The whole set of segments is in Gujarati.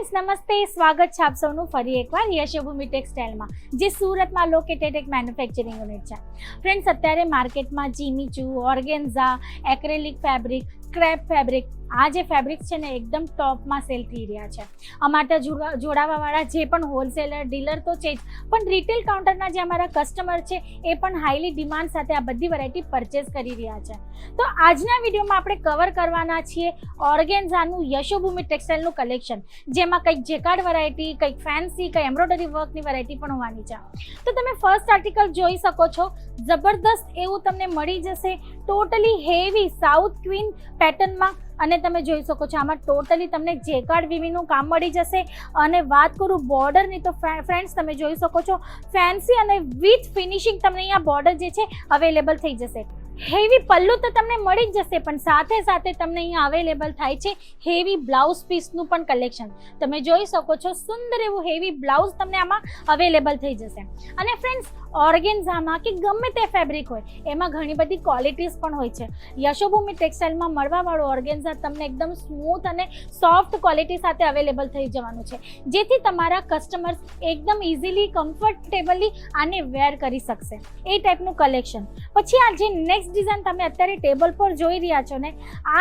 ફ્રેન્ડ્સ નમસ્તે, સ્વાગત છે આપ સૌનું ફરી એકવાર યશોભૂમિ ટેક્સટાઇલમાં, જે સુરતમાં લોકેટેડ એક મેન્યુફેક્ચરિંગ યુનિટ છે. ફ્રેન્ડ્સ, અત્યારે માર્કેટમાં Jimmy Choo, organza, acrylic fabric, crepe fabric, આ જે ફેબ્રિક્સ છે ને એકદમ ટોપમાં સેલ થઈ રહ્યા છે. અમારા જોડાવાવાળા જે પણ હોલસેલર ડીલર તો છે જ, પણ રિટેલ કાઉન્ટરના જે અમારા કસ્ટમર છે એ પણ હાઈલી ડિમાન્ડ સાથે આ બધી વેરાયટી પરચેસ કરી રહ્યા છે. તો આજના વિડીયોમાં આપણે કવર કરવાના છીએ ઓર્ગેન્ઝાનું યશોભૂમિ ટેક્સટાઇલનું કલેક્શન, જેમાં કંઈક જેકાર્ડ વેરાયટી, કંઈક ફેન્સી, કંઈક એમ્બ્રોઇડરી વર્કની વેરાયટી પણ હોવાની છે. તો તમે ફર્સ્ટ આર્ટિકલ જોઈ શકો છો, જબરદસ્ત એવું તમને મળી જશે, ટોટલી હેવી સાઉથ ક્વીન પેટર્નમાં. અને તમે જોઈ શકો છો આમાં ટોટલી તમને જેકાર્ડ વીવિંગનું કામ મળી જશે. અને વાત કરું બોર્ડરની તો ફ્રેન્ડ્સ તમે જોઈ શકો છો ફેન્સી અને વિથ ફિનિશિંગ તમને અહીંયા બોર્ડર જે છે અવેલેબલ થઈ જશે. હેવી પલ્લુ તો તમને મળી જ જશે, પણ સાથે સાથે તમને અહીંયા અવેલેબલ થાય છે હેવી બ્લાઉઝ પીસનું પણ કલેક્શન. તમે જોઈ શકો છો સુંદર એવું હેવી બ્લાઉઝ તમને આમાં અવેલેબલ થઈ જશે. અને ફ્રેન્ડ્સ, ઓર્ગેન્ઝામાં કે ગમે તે ફેબ્રિક હોય એમાં ઘણી બધી ક્વોલિટીઝ પણ હોય છે. યશોભૂમિ ટેક્સટાઇલમાં મળવાવાળું ઓર્ગેન્ઝા તમને એકદમ સ્મૂથ અને સોફ્ટ ક્વોલિટી સાથે અવેલેબલ થઈ જવાનું છે, જેથી તમારા કસ્ટમર્સ એકદમ ઇઝીલી કમ્ફર્ટેબલી આને વેર કરી શકશે. એ ટાઈપનું કલેક્શન. પછી આ જે નેક્સ્ટ ડિઝાઇન તમે અત્યારે ટેબલ પર જોઈ રહ્યા છો ને,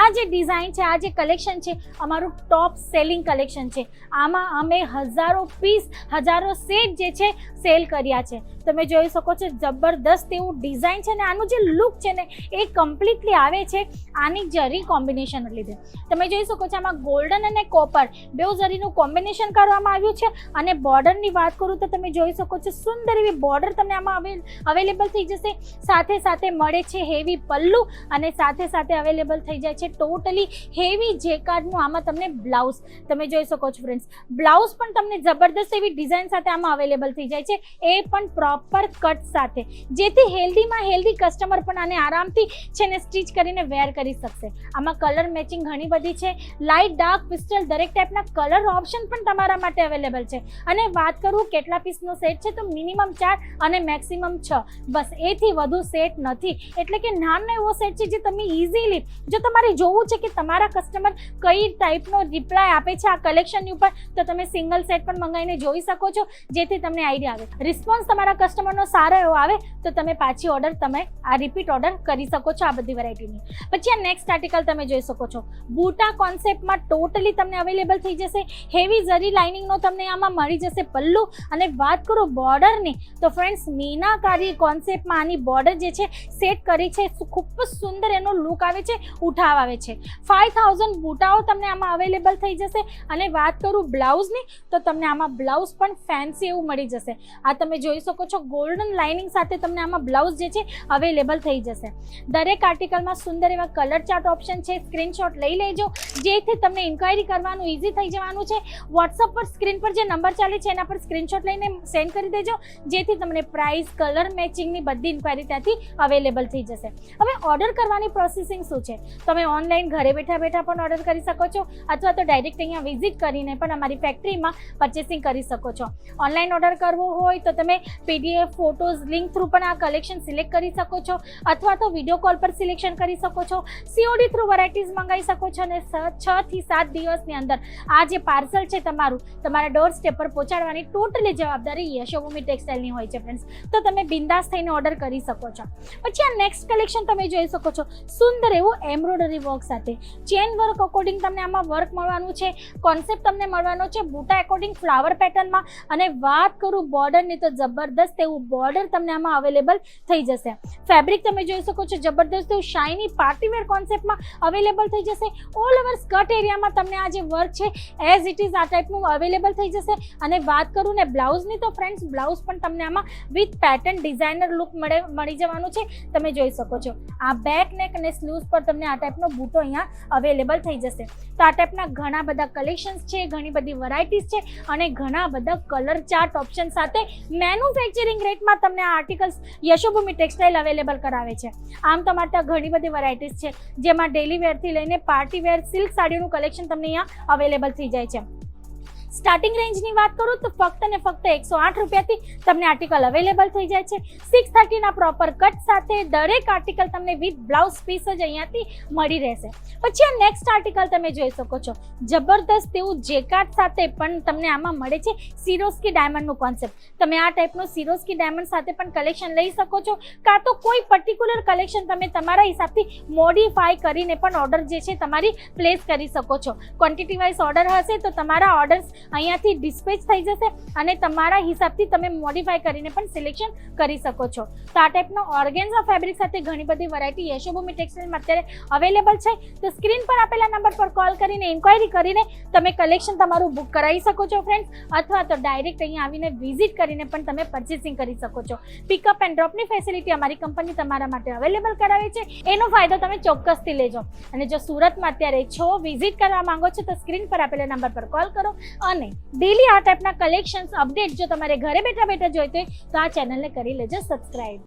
આ જે ડિઝાઇન છે, આ જે કલેક્શન છે, અમારું ટોપ સેલિંગ કલેક્શન છે. આમાં અમે હજારો પીસ, હજારો સેટ જે છે સેલ કર્યા છે. તમે જોઈ શકો છો જબરદસ્ત એવું ડિઝાઇન છે ને આનું જે લુક છે ને એ કમ્પ્લીટલી આવે છે આની જરી કોમ્બિનેશન લીધે. તમે જોઈ શકો છો આમાં ગોલ્ડન અને કોપર બેઉ જરીનું કોમ્બિનેશન કરવામાં આવ્યું છે. અને બોર્ડરની વાત કરું તો તમે જોઈ શકો છો સુંદર એવી બોર્ડર તમને આમાં અવેલેબલ થઈ જશે. સાથે સાથે મળે છે હેવી પલ્લુ અને સાથે સાથે અવેલેબલ થઈ જાય છે ટોટલી હેવી જેકાર્ડનું આમાં તમને બ્લાઉઝ. તમે જોઈ શકો છો ફ્રેન્ડ્સ, બ્લાઉઝ પણ તમને જબરદસ્ત એવી ડિઝાઇન સાથે આમાં અવેલેબલ થઈ જાય છે, એ પણ પ્રોપર કટ સાથે, જેથી હેલ્ધીમાં હેલ્ધી કસ્ટમર પણ આને આરામથી છે ને સ્ટિચ કરીને વેર કરી શકશે. આમાં કલર મેચિંગ ઘણી બધી છે, લાઇટ, ડાર્ક, પિસ્ટલ દરેક ટાઈપના કલર ઓપ્શન પણ તમારા માટે અવેલેબલ છે. અને વાત કરું કેટલા પીસનો સેટ છે, તો મિનિમમ 4 અને મેક્સિમમ 6, બસ એથી વધુ સેટ નથી. એટલે કે નાનો એવો સેટ છે જે તમે ઇઝીલી, જો તમારે જોવું છે કે તમારા કસ્ટમર કઈ ટાઈપનો રિપ્લાય આપે છે આ કલેક્શનની ઉપર, તો તમે સિંગલ સેટ પણ મંગાવીને જોઈ શકો છો, જેથી તમને આઈડિયા આવે. રિસ્પોન્સ તમારા કસ્ટમરનો સારો એવો આવે તો તમે પાછી ઓર્ડર, તમે આ રિપીટ ઓર્ડર કરી શકો છો આ બધી વેરાયટીની. પછી આ નેક્સ્ટ આર્ટિકલ તમે જોઈ શકો છો, બૂટા કોન્સેપ્ટમાં ટોટલી તમને અવેલેબલ થઈ જશે. હેવી જરી લાઇનિંગનો તમને આમાં મળી જશે પલ્લુ. અને વાત કરું બોર્ડરની તો ફ્રેન્ડ્સ, મીનાકારી કોન્સેપ્ટમાં આની બોર્ડર જે છે સેટ કરી છે, ખૂબ જ સુંદર એનો લુક આવે છે, ઉઠાવ આવે છે. 5000 બૂટાઓ તમને આમાં અવેલેબલ થઈ જશે. અને વાત કરું બ્લાઉઝની તો તમને આમાં બ્લાઉઝ પણ ફેન્સી એવું મળી જશે. આ તમે જોઈ શકો છો ગોલ્ડન લાઇનિંગ સાથે તમને આમાં બ્લાઉઝ જે છે અવેલેબલ થઈ જશે. દરેક આર્ટિકલમાં સુંદર એવા કલર ચાર્ટ ઓપ્શન છે, સ્ક્રીનશોટ લઈ લેજો, જેથી તમને ઇન્ક્વાયરી કરવાનું ઇઝી થઈ જવાનું છે. વોટ્સઅપ પર સ્ક્રીન પર જે નંબર ચાલે છે એના પર સ્ક્રીનશોટ લઈને સેન્ડ કરી દેજો, જેથી તમને પ્રાઇસ, કલર મેચિંગની બધી ઇન્ક્વાયરી ત્યાંથી અવેલેબલ થઈ જશે. હવે ઓર્ડર કરવાની પ્રોસેસિંગ શું છે? તમે ઓનલાઈન ઘરે બેઠા બેઠા પણ ઓર્ડર કરી શકો છો, અથવા તો ડાયરેક્ટ અહીંયા વિઝિટ કરીને પણ અમારી ફેક્ટરીમાં પરચેસિંગ કરી શકો છો. ઓનલાઈન ઓર્ડર કરવો હોય તો તમે PDF, ફોટોઝ, લિંક થ્રુ પણ આ કલેક્શન સિલેક્ટ કરી શકો છો, અથવા તો વિડીયો કોલ પર સિલેક્શન કરી શકો છો. COD થ્રુ વેરાયટીઝ મંગાવી શકો છો. અને 6 થી 7 દિવસની અંદર આ જે પાર્સલ છે તમારા ડોર સ્ટેપ પર પહોંચાડવાની ટોટલી જવાબદારી યશોભૂમિ ટેક્સટાઇલની હોય છે ફ્રેન્ડ્સ. તો તમે બિંદાસ થઈને ઓર્ડર કરી શકો છો. પછી આ નેક્સ્ટ કલેક્શન તમે જોઈ શકો છો સુંદર એવું એમ્બ્રોઇડરી વર્ક સાથે, ચેન વર્ક અકોર્ડિંગ તમને આમાં વર્ક મળવાનું છે. કોન્સેપ્ટ તમને મળવાનો છે બૂટા એકોર્ડિંગ ફ્લાવર પેટર્નમાં. અને વાત કરું બોર્ડરની તો જબરદસ્ત એવું બોર્ડર તમને આમાં અવેલેબલ થઈ જશે. ફેબ્રિક તમે જોઈ શકો છો જબરદસ્ત એવું શાઇની પાર્ટીવેર કોન્સેપ્ટમાં અવેલેબલ થઈ જશે. ઓલ ઓવર સ્કર્ટ એરિયામાં તમને આ જે વર્ક છે એઝ ઇટ ઇઝ આ ટાઈપનું અવેલેબલ થઈ જશે. અને વાત કરું ને બ્લાઉઝની તો ફ્રેન્ડ્સ, બ્લાઉઝ પણ તમને આમાં વિથ પેટર્ન ડિઝાઇનર લુક મળી જવાનું છે. તમે જોઈ શકો છો આ બેક નેક અને સ્લીવ્સ પર તમને આ ટાઈપનો બૂટો અહીંયા અવેલેબલ થઈ જશે. તો આ ટાઈપના ઘણા બધા કલેક્શન્સ છે, ઘણી બધી વેરાયટીઝ છે, અને ઘણા બધા કલર ચાર્ટ ઓપ્શન સાથે મેન્યુફેક્ચરિંગ રેટમાં તમને આ આર્ટિકલ્સ યશોભૂમિ ટેક્સટાઇલ અવેલેબલ કરાવે છે. આમ તમારે ત્યાં ઘણી બધી વેરાયટીઝ છે, જેમાં ડેલી વેરથી લઈને પાર્ટી વેર સિલ્ક સાડીનું કલેક્શન તમને અહીંયા અવેલેબલ થઈ જાય છે. સ્ટાર્ટિંગ રેન્જની વાત કરું તો ફક્ત ને ફક્ત 108 રૂપિયાથી તમને આર્ટિકલ અવેલેબલ થઈ જાય છે. 630ના પ્રોપર કટ સાથે દરેક આર્ટિકલ તમને વિથ બ્લાઉઝ પીસ જ અહીંયાથી મળી રહેશે. પછી આ નેક્સ્ટ આર્ટિકલ તમે જોઈ શકો છો, જબરદસ્ત એવું જેકાર્ડ સાથે પણ તમને આમાં મળે છે સિરોસ્કી ડાયમંડનું કોન્સેપ્ટ. તમે આ ટાઈપનું સિરોસ્કી ડાયમંડ સાથે પણ કલેક્શન લઈ શકો છો, કાં તો કોઈ પર્ટિક્યુલર કલેક્શન તમે તમારા હિસાબથી મોડિફાઈ કરીને પણ ઓર્ડર જે છે તમારી પ્લેસ કરી શકો છો. ક્વોન્ટિટી વાઇઝ ઓર્ડર હશે તો તમારા ઓર્ડર્સ અહીંયાથી ડિસ્પેચ થઈ જશે અને તમારા હિસાબથી તમે મોડિફાઈ કરીને પણ સિલેક્શન કરી શકો છો. તો આ ટાઈપનો ઓર્ગેન્ઝા ફેબ્રિક સાથે ઘણી બધી વેરાયટી યશોભૂમિ ટેક્સટાઇલમાં અત્યારે અવેલેબલ છે. તો સ્ક્રીન પર આપેલા નંબર પર કોલ કરીને ઇન્ક્વાયરી કરીને તમે કલેક્શન તમારું બુક કરાવી શકો છો ફ્રેન્ડ્સ, અથવા તો ડાયરેક્ટ અહીંયા આવીને વિઝિટ કરીને પણ તમે પરચેસિંગ કરી શકો છો. પિકઅપ એન્ડ ડ્રોપની ફેસિલિટી અમારી કંપની તમારા માટે અવેલેબલ કરાવે છે. એનો ફાયદો તમે ચોક્કસથી લેજો. અને જો સુરતમાં અત્યારે છો, વિઝિટ કરવા માંગો છો, તો સ્ક્રીન પર આપેલા નંબર પર કોલ કરો. અને ડેલી આ ટાઈપના કલેક્શન્સ અપડેટ જો તમારે ઘરે બેઠા બેઠા જોઈતો હોય તો આ ચેનલને કરી લેજો સબસ્ક્રાઈબ.